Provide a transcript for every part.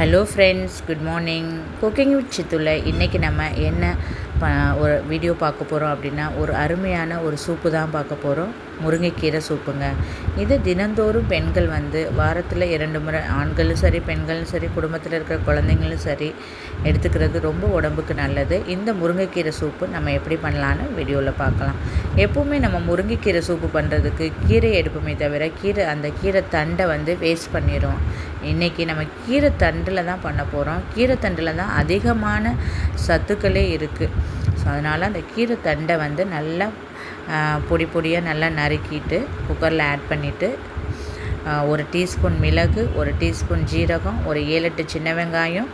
Hello friends, good morning. Cooking with சித்துல இன்றைக்கி நம்ம என்ன ஒரு வீடியோ பார்க்க போகிறோம் அப்படின்னா, ஒரு அருமையான ஒரு சூப்பு தான் பார்க்க போகிறோம். முருங்கைக்கீரை சூப்புங்க. இது தினந்தோறும் பெண்கள் வாரத்தில் 2 முறை, ஆண்களும் சரி பெண்களும் சரி குடும்பத்தில் இருக்கிற குழந்தைங்களும் சரி எடுத்துக்கிறது ரொம்ப உடம்புக்கு நல்லது. இந்த முருங்கைக்கீரை சூப்பு நம்ம எப்படி பண்ணலான்னு வீடியோவில் பார்க்கலாம். எப்போவுமே நம்ம முருங்கைக்கீரை சூப்பு பண்ணுறதுக்கு கீரை எடுப்போமே தவிர அந்த கீரை தண்டை வேஸ்ட் பண்ணிடுவோம். இன்றைக்கி நம்ம கீரை தண்டில் தான் பண்ண போகிறோம். கீரை தண்டில் தான் அதிகமான சத்துக்களே இருக்குது. ஸோ அதனால் அந்த கீரை தண்டை நல்லா பொடியாக நல்லா நறுக்கிட்டு குக்கரில் ஆட் பண்ணிவிட்டு, 1 டீஸ்பூன் மிளகு, 1 டீஸ்பூன் ஜீரகம், ஒரு 7-8 சின்ன வெங்காயம்,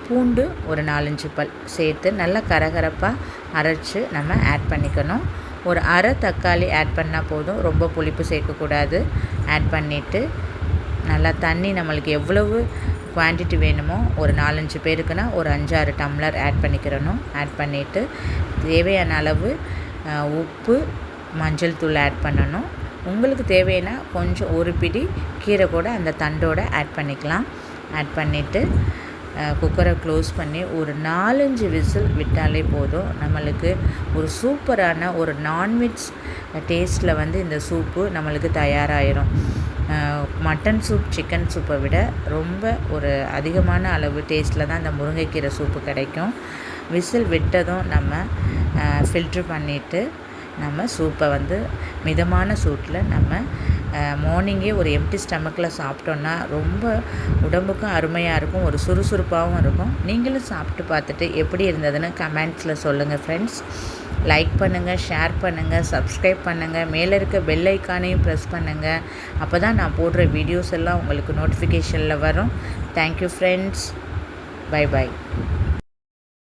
பூண்டு ஒரு 4-5 பல் சேர்த்து நல்லா கரகரப்பாக அரைச்சி நம்ம ஆட் பண்ணிக்கணும். ஒரு அரை தக்காளி ஆட் பண்ணால் போதும், ரொம்ப புளிப்பு சேர்க்கக்கூடாது. ஆட் பண்ணிவிட்டு நல்லா தண்ணி நம்மளுக்கு எவ்வளவு குவான்டிட்டி வேணுமோ, ஒரு 4-5 பேருக்குன்னா ஒரு 5-6 டம்ளர் ஆட் பண்ணிக்கிறணும். ஆட் பண்ணிவிட்டு தேவையான அளவு உப்பு, மஞ்சள் தூள் ஆட் பண்ணணும். உங்களுக்கு தேவைன்னா கொஞ்சம் ஒரு பிடி கீரை கூட அந்த தண்டோடு ஆட் பண்ணிக்கலாம். ஆட் பண்ணிவிட்டு குக்கரை க்ளோஸ் பண்ணி ஒரு 4-5 விசில் விட்டாலே போதும். நம்மளுக்கு ஒரு சூப்பரான ஒரு நான்வெஜ் டேஸ்ட்டில் இந்த சூப்பு நம்மளுக்கு தயாராகிடும். மட்டன் சூப், சிக்கன் சூப்பை விட ரொம்ப ஒரு அதிகமான அளவு டேஸ்ட்டில் தான் இந்த முருங்கைக்கீரை சூப்பு கிடைக்கும். விசில் விட்டதும் நம்ம ஃபில்ட்ரு பண்ணிவிட்டு நம்ம சூப்பை மிதமான சூட்டில் நம்ம மார்னிங்கே ஒரு எம்டி ஸ்டமக்கில் சாப்பிட்டோன்னா ரொம்ப உடம்புக்கும் அருமையாக இருக்கும், ஒரு சுறுசுறுப்பாகவும் இருக்கும். நீங்களும் சாப்பிட்டு பார்த்துட்டு எப்படி இருந்ததுன்னு கமெண்ட்ஸில் சொல்லுங்கள் ஃப்ரெண்ட்ஸ். லைக் பண்ணுங்கள், ஷேர் பண்ணுங்கள், சப்ஸ்கிரைப் பண்ணுங்கள், மேலே இருக்க பெல் ஐக்கானையும் ப்ரெஸ் பண்ணுங்கள். அப்போ தான் நான் போடுற வீடியோஸ் எல்லாம் உங்களுக்கு நோட்டிஃபிகேஷனில் வரும். Thank you friends. பை.